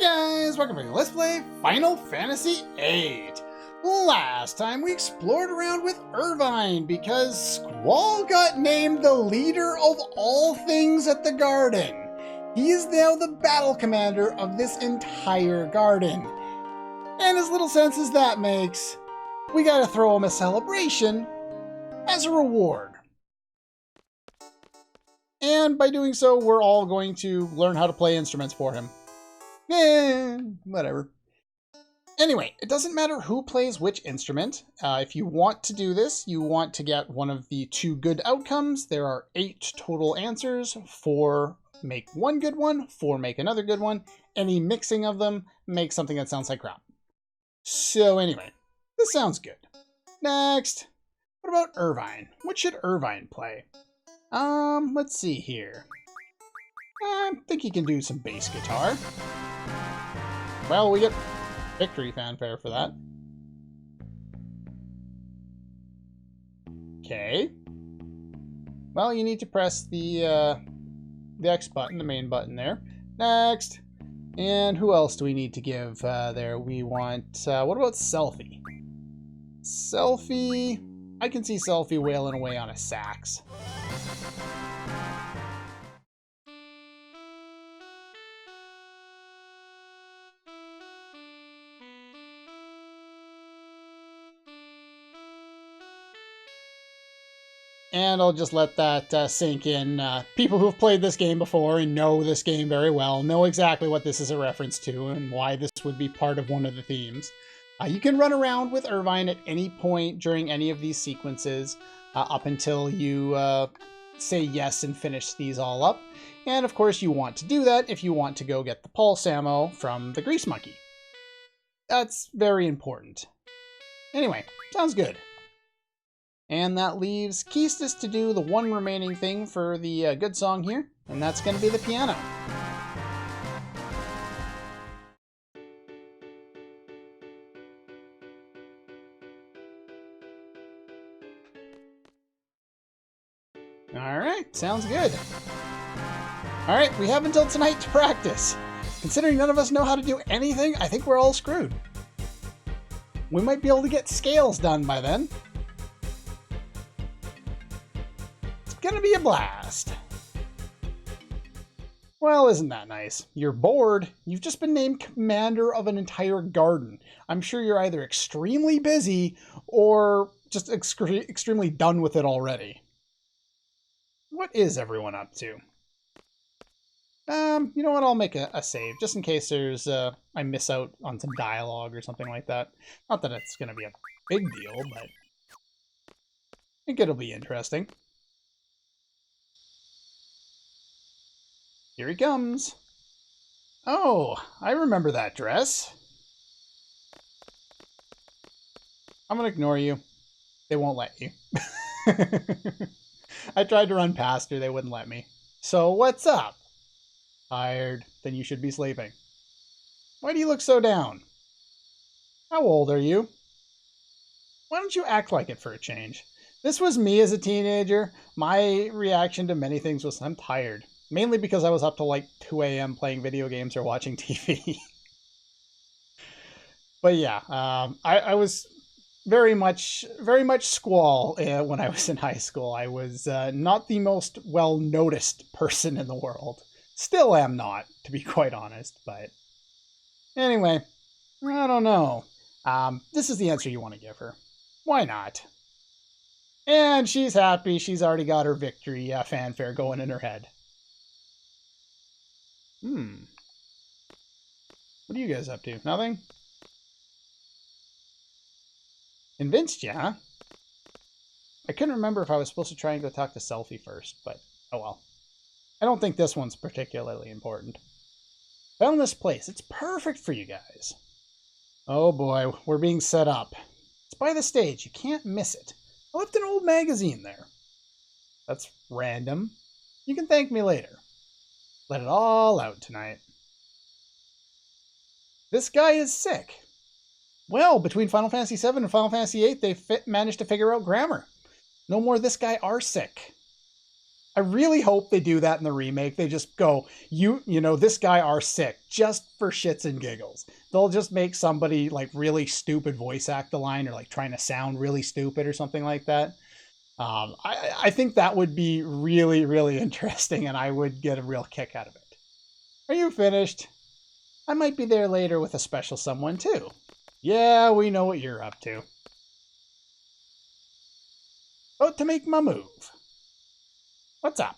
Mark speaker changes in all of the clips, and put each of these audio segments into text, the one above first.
Speaker 1: guys, welcome back to Let's Play Final Fantasy VIII. Last time we explored around with Irvine because Squall got named the leader of all things at the garden. He is now the battle commander of this entire garden. And as little sense as that makes, we gotta throw him a celebration as a reward. And by doing so, we're all going to learn how to play instruments for him. Whatever. Anyway, it doesn't matter who plays which instrument. If you want to do this, you want to get one of the 2 good outcomes. There are 8 total answers. 4 make one good one, 4 make another good one. Any mixing of them makes something that sounds like crap. So anyway, this sounds good. Next, what about Irvine? What should Irvine play? Let's see here. I think he can do some bass guitar. Well, we get victory fanfare for that. Okay. Well, you need to press the X button, the main button there. Next. And who else do we need to give there? We want, what about Selfie? Selfie, I can see Selfie wailing away on a sax. And I'll just let that sink in. People who have played this game before and know this game very well know exactly what this is a reference to and why this would be part of one of the themes. You can run around with Irvine at any point during any of these sequences up until you say yes and finish these all up. And of course you want to do that if you want to go get the pulse ammo from the Grease Monkey. That's very important. Anyway, sounds good. And that leaves Quistis to do the one remaining thing for the good song here, and that's going to be the piano. Alright, sounds good. Alright, we have until tonight to practice. Considering none of us know how to do anything, I think we're all screwed. We might be able to get scales done by then. Gonna be a blast. Well, isn't that nice? You're bored. You've just been named commander of an entire garden. I'm sure you're either extremely busy or just extremely done with it already. What is everyone up to? You know what? I'll make a save just in case there's I miss out on some dialogue or something like that. Not that it's gonna be a big deal, but I think it'll be interesting. Here he comes. Oh, I remember that dress. I'm gonna ignore you. They won't let you. I tried to run past her, they wouldn't let me. So what's up? Tired. Then you should be sleeping. Why do you look so down? How old are you? Why don't you act like it for a change? This was me as a teenager. My reaction to many things was, I'm tired. Mainly because I was up till like 2 a.m. playing video games or watching TV. But yeah, I was very much Squall when I was in high school. I was not the most well-noticed person in the world. Still am not, to be quite honest. But anyway, I don't know. This is the answer you want to give her. Why not? And she's happy. She's already got her victory fanfare going in her head. What are you guys up to? Nothing? Convinced ya, huh? I couldn't remember if I was supposed to try and go talk to Selfie first, but oh well. I don't think this one's particularly important. Found this place. It's perfect for you guys. Oh boy, we're being set up. It's by the stage. You can't miss it. I left an old magazine there. That's random. You can thank me later. Let it all out tonight. This guy is sick. Well, between Final Fantasy VII and Final Fantasy VIII, they managed to figure out grammar. No more this guy are sick. I really hope they do that in the remake. They just go, you know, this guy are sick just for shits and giggles. They'll just make somebody like really stupid voice act the line or like trying to sound really stupid or something like that. I think that would be really, really interesting and I would get a real kick out of it. Are you finished? I might be there later with a special someone too. Yeah, we know what you're up to. About to make my move. What's up?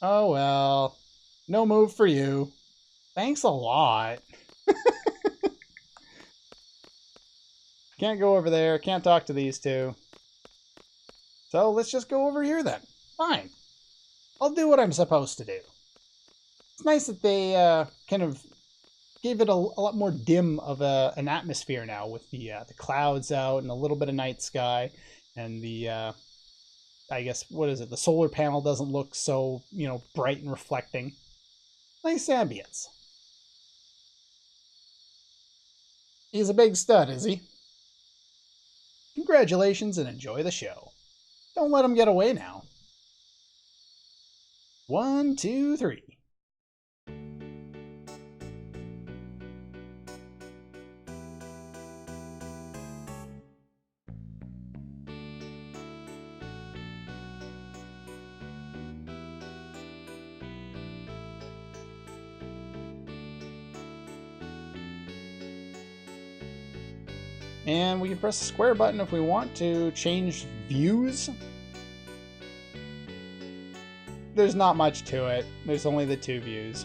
Speaker 1: Oh well, no move for you. Thanks a lot. Can't go over there, can't talk to these two. So let's just go over here then. Fine. I'll do what I'm supposed to do. It's nice that they kind of gave it a lot more dim of an atmosphere now with the clouds out and a little bit of night sky and the I guess what is it? The solar panel doesn't look so, you know, bright and reflecting. Nice ambience. He's a big stud, is he? Congratulations and enjoy the show. Don't let him get away now. 1, 2, 3. And we can press the square button if we want to change views. There's not much to it. There's only the 2 views.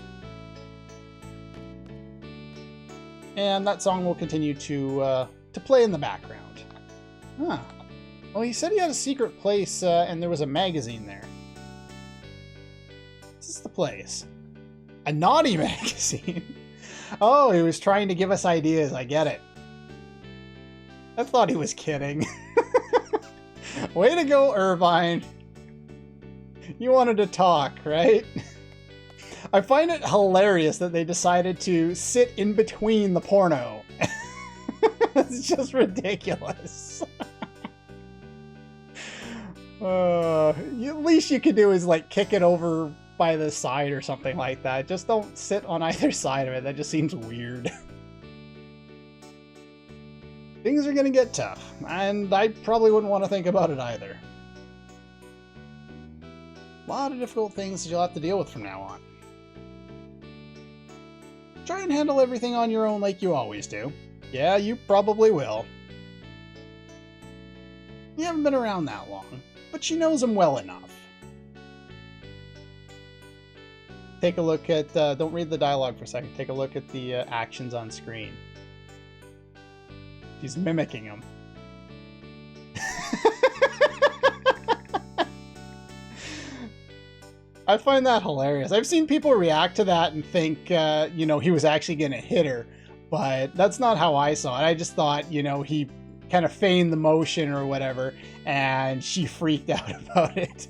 Speaker 1: And that song will continue to play in the background. Huh. Well, he said he had a secret place and there was a magazine there. This is the place. A naughty magazine. Oh, he was trying to give us ideas. I get it. I thought he was kidding. Way to go, Irvine. You wanted to talk, right? I find it hilarious that they decided to sit in between the porno. It's just ridiculous. At least you could do is like kick it over by the side or something like that. Just don't sit on either side of it. That just seems weird. Things are gonna get tough, and I probably wouldn't want to think about it either. A lot of difficult things that you'll have to deal with from now on. Try and handle everything on your own like you always do. Yeah, you probably will. You haven't been around that long, but she knows him well enough. Take a look at, don't read the dialogue for a second, take a look at the actions on screen. She's mimicking him. I find that hilarious. I've seen people react to that and think, you know, he was actually going to hit her, but that's not how I saw it. I just thought, you know, he kind of feigned the motion or whatever, and she freaked out about it.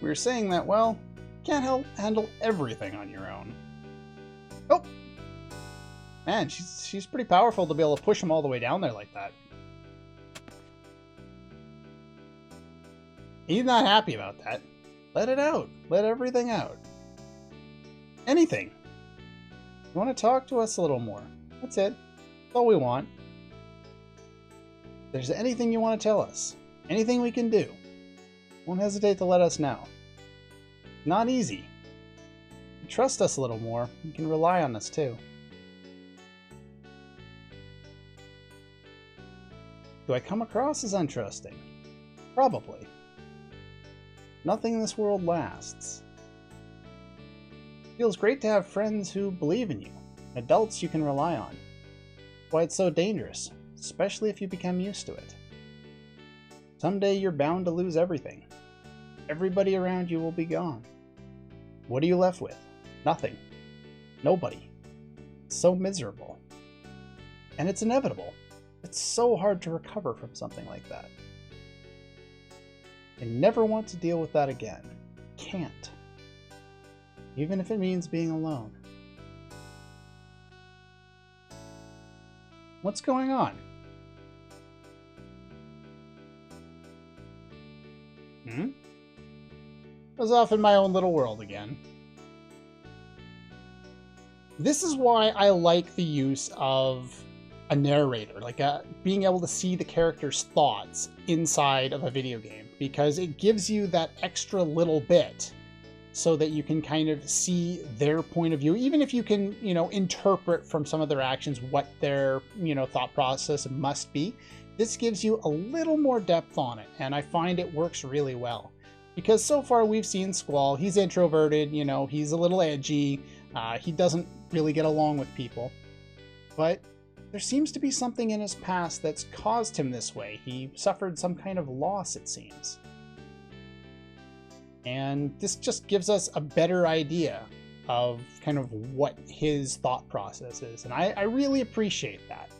Speaker 1: We were saying that, well, can't handle everything on your own. Oh! Man, she's pretty powerful to be able to push him all the way down there like that. He's not happy about that. Let it out. Let everything out. Anything. You want to talk to us a little more. That's it. That's all we want. If there's anything you want to tell us, anything we can do, won't hesitate to let us know. Not easy. You trust us a little more. You can rely on us too. Do I come across as untrusting? Probably. Nothing in this world lasts. It feels great to have friends who believe in you, adults you can rely on. Why it's so dangerous, especially if you become used to it. Someday you're bound to lose everything. Everybody around you will be gone. What are you left with? Nothing. Nobody. It's so miserable. And it's inevitable. It's so hard to recover from something like that. I never want to deal with that again. Can't. Even if it means being alone. What's going on? I was off in my own little world again. This is why I like the use of a narrator, like being able to see the character's thoughts inside of a video game, because it gives you that extra little bit so that you can kind of see their point of view, even if you can, interpret from some of their actions what their, thought process must be. This gives you a little more depth on it, and I find it works really well. Because so far we've seen Squall, he's introverted, he's a little edgy, he doesn't really get along with people. But there seems to be something in his past that's caused him this way. He suffered some kind of loss, it seems. And this just gives us a better idea of kind of what his thought process is. And I really appreciate that.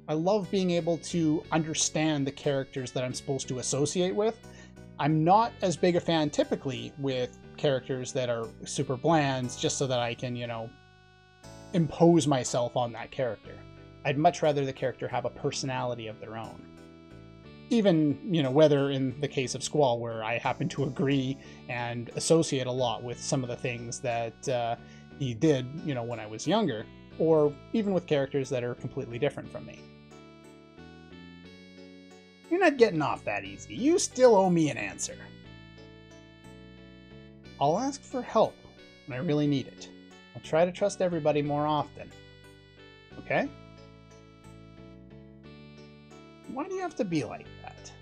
Speaker 1: I love being able to understand the characters that I'm supposed to associate with. I'm not as big a fan typically with characters that are super bland just so that I can, impose myself on that character. I'd much rather the character have a personality of their own. Even, whether in the case of Squall, where I happen to agree and associate a lot with some of the things that he did, when I was younger, or even with characters that are completely different from me. You're not getting off that easy. You still owe me an answer. I'll ask for help when I really need it. I'll try to trust everybody more often. Okay? Why do you have to be like that?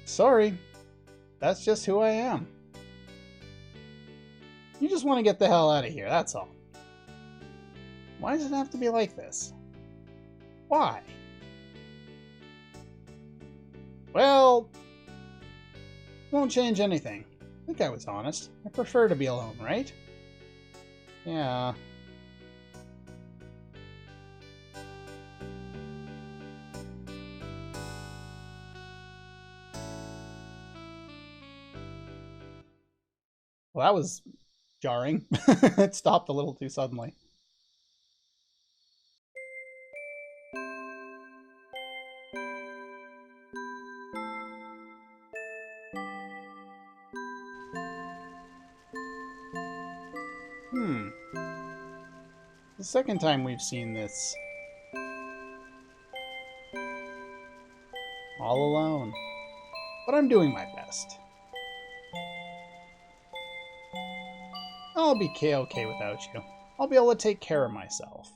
Speaker 1: Sorry. That's just who I am. You just want to get the hell out of here, that's all. Why does it have to be like this? Why? Well, won't change anything. I think I was honest. I prefer to be alone, right? Yeah. Well, that was jarring. It stopped a little too suddenly. The second time we've seen this. All alone. But I'm doing my best. I'll be okay without you. I'll be able to take care of myself.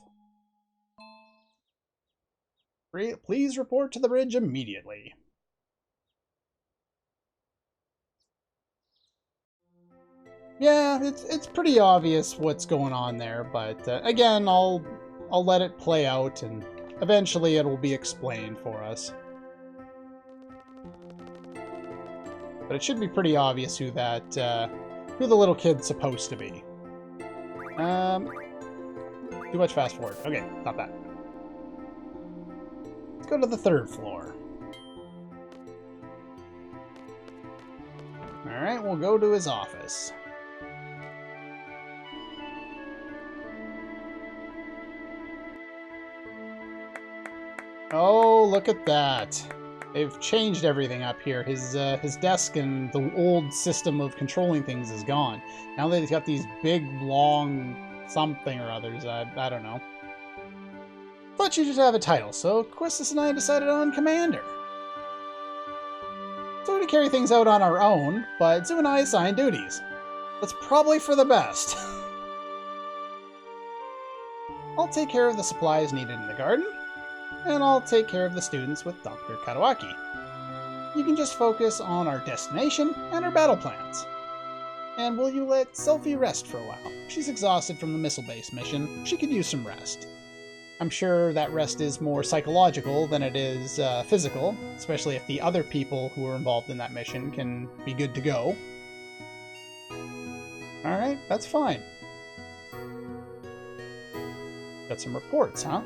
Speaker 1: Please report to the bridge immediately. Yeah, it's pretty obvious what's going on there, but again, I'll let it play out, and eventually it'll be explained for us. But it should be pretty obvious who the little kid's supposed to be. Too much fast forward. Okay, not that. Let's go to the 3rd floor. Alright, we'll go to his office. Oh, look at that. They've changed everything up here. His desk and the old system of controlling things is gone. Now they've got these big, long something or others. I don't know. Thought you just have a title, so Quistis and I decided on Commander. So to carry things out on our own, but Zoo and I assign duties. That's probably for the best. I'll take care of the supplies needed in the garden, and I'll take care of the students with Dr. Kadawaki. You can just focus on our destination and our battle plans. And will you let Selphie rest for a while? She's exhausted from the missile-based mission. She could use some rest. I'm sure that rest is more psychological than it is physical, especially if the other people who are involved in that mission can be good to go. Alright, that's fine. Got some reports, huh?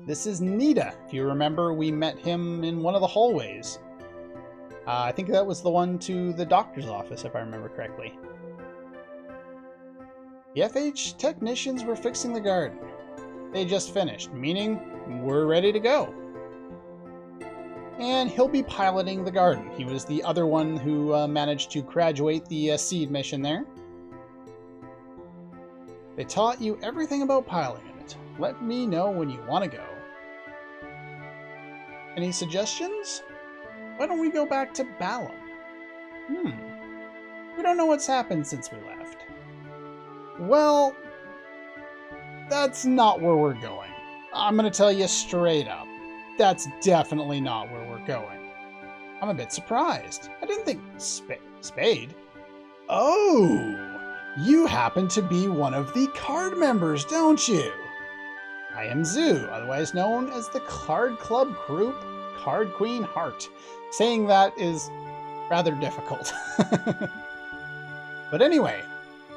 Speaker 1: This is Nita. If you remember, we met him in one of the hallways. I think that was the one to the doctor's office, if I remember correctly. The FH technicians were fixing the garden. They just finished, meaning we're ready to go. And he'll be piloting the garden. He was the other one who managed to graduate the seed mission there. They taught you everything about piloting it. Let me know when you want to go. Any suggestions? Why don't we go back to Balam? We don't know what's happened since we left. Well, that's not where we're going. I'm going to tell you straight up. That's definitely not where we're going. I'm a bit surprised. I didn't think Spade? Oh, you happen to be one of the card members, don't you? I am Zoo, otherwise known as the Card Club Group Card Queen Heart. Saying that is rather difficult. But anyway,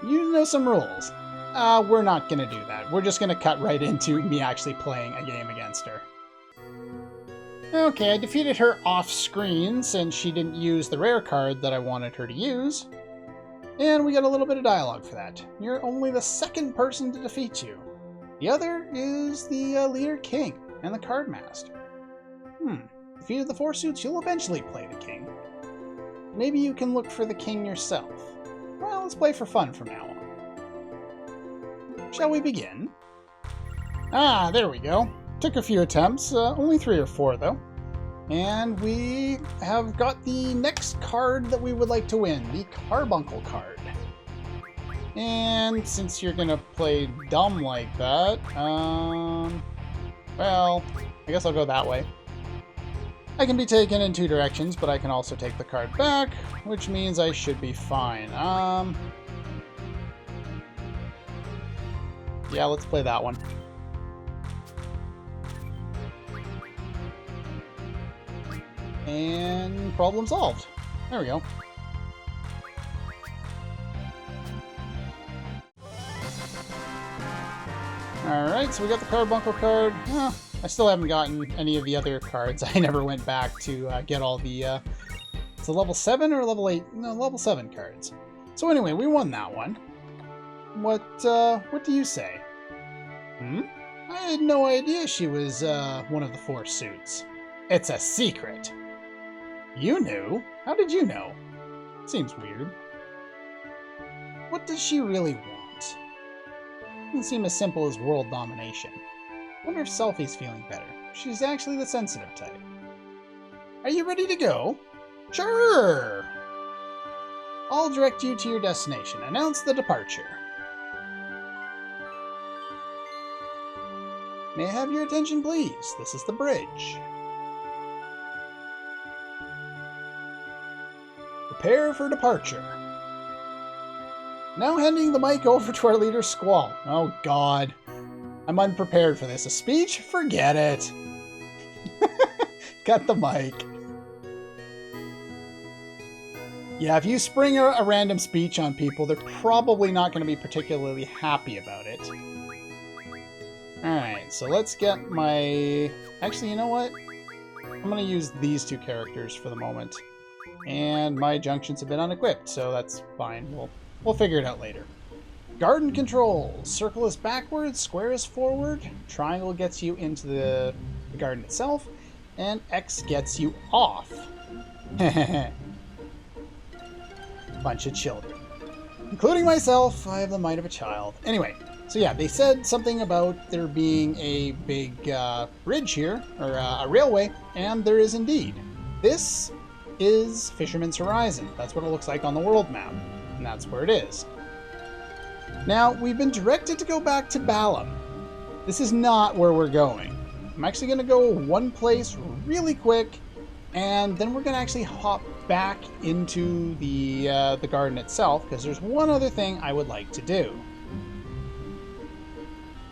Speaker 1: you know some rules. We're not going to do that. We're just going to cut right into me actually playing a game against her. Okay, I defeated her off-screen since she didn't use the rare card that I wanted her to use. And we got a little bit of dialogue for that. You're only the second person to defeat you. The other is the leader king and the card master. Defeated the 4 suits, you'll eventually play the king. Maybe you can look for the king yourself. Well, let's play for fun from now on. Shall we begin? Ah, there we go. Took a few attempts, only 3 or 4 though. And we have got the next card that we would like to win, the Carbuncle card. And since you're gonna play dumb like that, well, I guess I'll go that way. I can be taken in 2 directions, but I can also take the card back, which means I should be fine. Yeah, let's play that one. And problem solved. There we go. Alright, so we got the Carbuncle card. I still haven't gotten any of the other cards. I never went back to get all the... it's a level 7 or level 8? No, level 7 cards. So anyway, we won that one. What do you say? I had no idea she was one of the 4 suits. It's a secret. You knew? How did you know? Seems weird. What does she really want? Doesn't seem as simple as world domination. Wonder if Selfie's feeling better. She's actually the sensitive type. Are you ready to go? Sure! I'll direct you to your destination. Announce the departure. May I have your attention, please? This is the bridge. Prepare for departure. Now handing the mic over to our leader, Squall. Oh god. I'm unprepared for this. A speech? Forget it. Got the mic. Yeah, if you spring a random speech on people, they're probably not going to be particularly happy about it. Alright, so let's get my... Actually, you know what? I'm going to use these 2 characters for the moment. And my junctions have been unequipped, so that's fine. We'll figure it out later. Garden controls. Circle is backwards, square is forward, triangle gets you into the garden itself, and X gets you off. Bunch of children. Including myself, I have the mind of a child. Anyway, so yeah, they said something about there being a big bridge here, or a railway, and there is indeed. This is Fisherman's Horizon. That's what it looks like on the world map, and that's where it is. Now, we've been directed to go back to Balam. This is not where we're going. I'm actually going to go one place really quick, and then we're going to actually hop back into the garden itself, because there's one other thing I would like to do.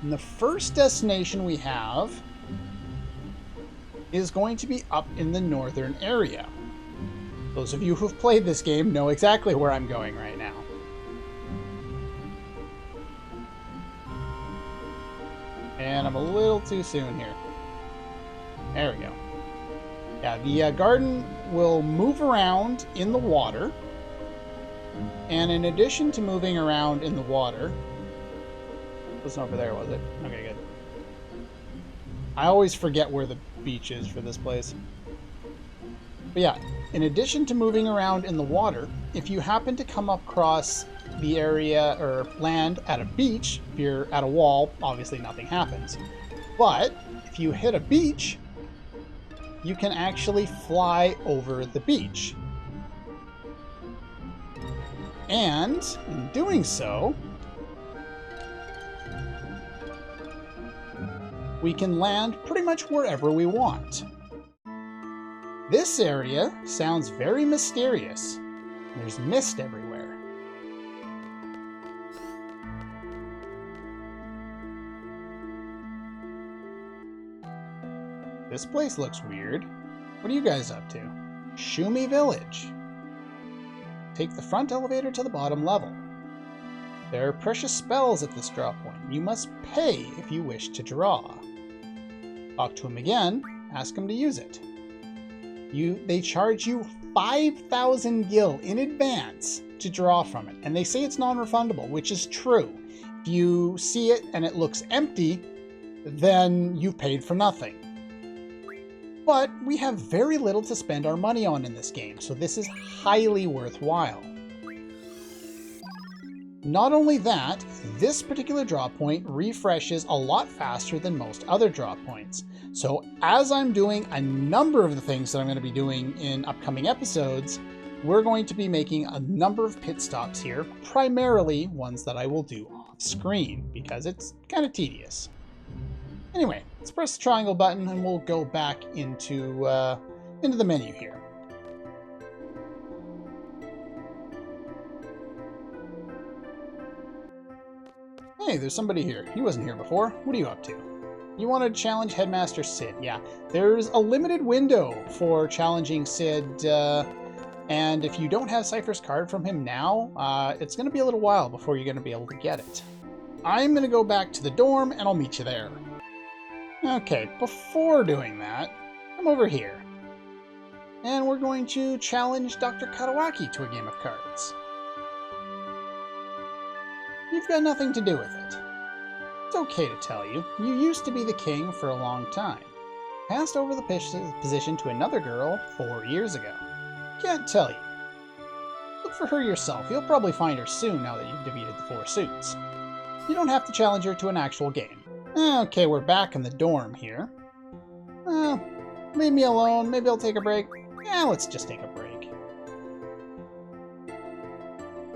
Speaker 1: And the first destination we have is going to be up in the northern area. Those of you who've played this game know exactly where I'm going right now. And I'm a little too soon here. There we go. Yeah, the garden will move around in the water. And in addition to moving around in the water... It wasn't over there, was it? Okay, good. I always forget where the beach is for this place. But yeah, in addition to moving around in the water, if you happen to come across the area or land at a beach, if you're at a wall, obviously nothing happens. But if you hit a beach, you can actually fly over the beach. And in doing so, we can land pretty much wherever we want. This area sounds very mysterious. There's mist everywhere. This place looks weird. What are you guys up to? Shumi Village. Take the front elevator to the bottom level. There are precious spells at this draw point. You must pay if you wish to draw. Talk to him again. Ask him to use it. They charge you 5,000 gil in advance to draw from it. And they say it's non-refundable, which is true. If you see it and it looks empty, then you've paid for nothing. But we have very little to spend our money on in this game, so this is highly worthwhile. Not only that, this particular draw point refreshes a lot faster than most other draw points. So as I'm doing a number of the things that I'm going to be doing in upcoming episodes, we're going to be making a number of pit stops here, primarily ones that I will do off screen, because it's kind of tedious. Anyway, let's press the triangle button and we'll go back into the menu here. Hey, there's somebody here. He wasn't here before. What are you up to? You want to challenge Headmaster Sid. Yeah, there's a limited window for challenging Sid, and if you don't have Cypher's card from him now, it's going to be a little while before you're going to be able to get it. I'm going to go back to the dorm, and I'll meet you there. Okay, before doing that, come over here. And we're going to challenge Dr. Katawaki to a game of cards. You've got nothing to do with it. It's okay to tell you, you used to be the king for a long time. Passed over the position to another girl 4 years ago. Can't tell you. Look for her yourself, you'll probably find her soon now that you've defeated the 4 suits. You don't have to challenge her to an actual game. Okay, we're back in the dorm here. Leave me alone, maybe I'll take a break. Yeah, let's just take a break.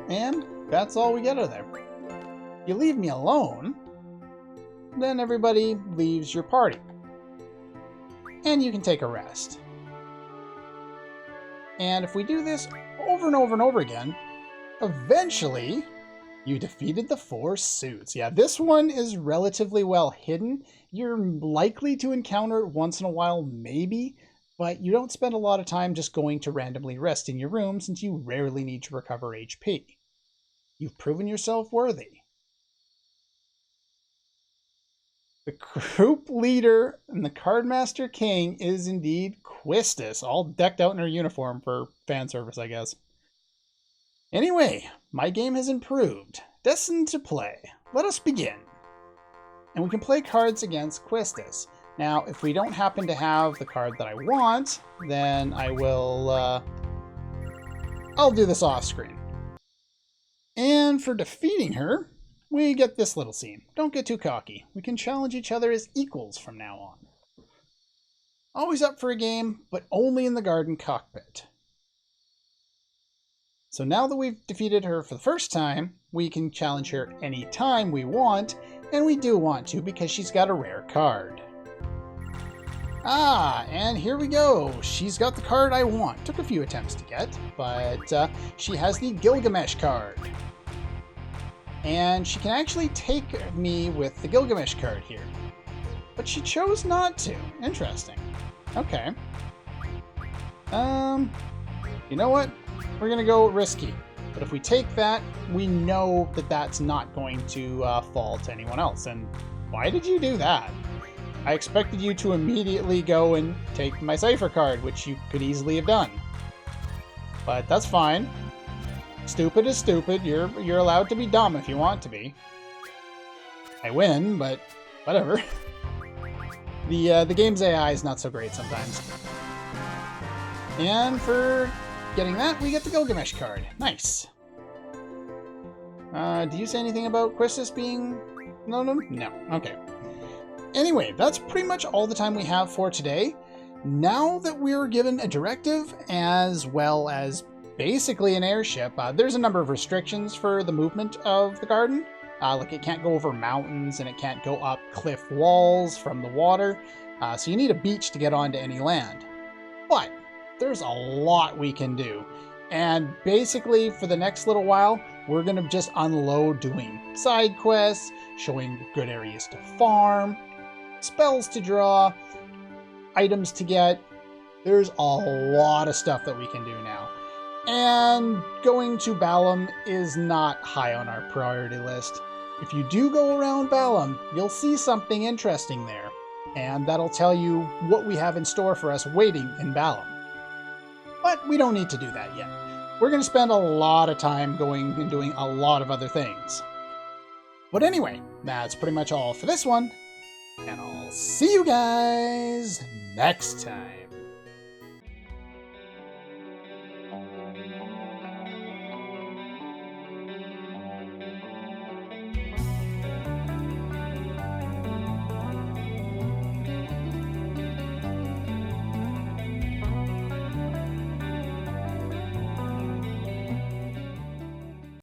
Speaker 1: And that's all we get out of there. If you leave me alone, then everybody leaves your party. And you can take a rest. And if we do this over and over and over again, eventually you defeated the 4 suits. Yeah, this one is relatively well hidden. You're likely to encounter it once in a while, maybe, but you don't spend a lot of time just going to randomly rest in your room since you rarely need to recover HP. You've proven yourself worthy. The group leader and the Cardmaster King is indeed Quistis, all decked out in her uniform for fan service, I guess. Anyway, my game has improved. Destined to play. Let us begin. And we can play cards against Quistis. Now, if we don't happen to have the card that I want, then I will, I'll do this off screen. And for defeating her, we get this little scene. Don't get too cocky. We can challenge each other as equals from now on. Always up for a game, but only in the garden cockpit. So now that we've defeated her for the first time, we can challenge her anytime we want, and we do want to because she's got a rare card. Ah, and here we go. She's got the card I want. Took a few attempts to get, but she has the Gilgamesh card. And she can actually take me with the Gilgamesh card here. But she chose not to. Interesting. Okay. You know what? We're going to go risky. But if we take that, we know that that's not going to fall to anyone else. And why did you do that? I expected you to immediately go and take my cipher card, which you could easily have done. But that's fine. Stupid is stupid. You're allowed to be dumb if you want to be. I win, but whatever. The game's AI is not so great sometimes. And for getting that, we get the Gilgamesh card. Nice. Do you say anything about Quistis being... No. Okay. Anyway, that's pretty much all the time we have for today. Now that we're given a directive, as well as basically an airship, there's a number of restrictions for the movement of the garden. Like it can't go over mountains, and it can't go up cliff walls from the water. So you need a beach to get onto any land. But there's a lot we can do. And basically, for the next little while, we're going to just unload doing side quests, showing good areas to farm, spells to draw, items to get. There's a lot of stuff that we can do now. And going to Balam is not high on our priority list. If you do go around Balam, you'll see something interesting there. And that'll tell you what we have in store for us waiting in Balam. But we don't need to do that yet. We're going to spend a lot of time going and doing a lot of other things. But anyway, that's pretty much all for this one. And I'll see you guys next time.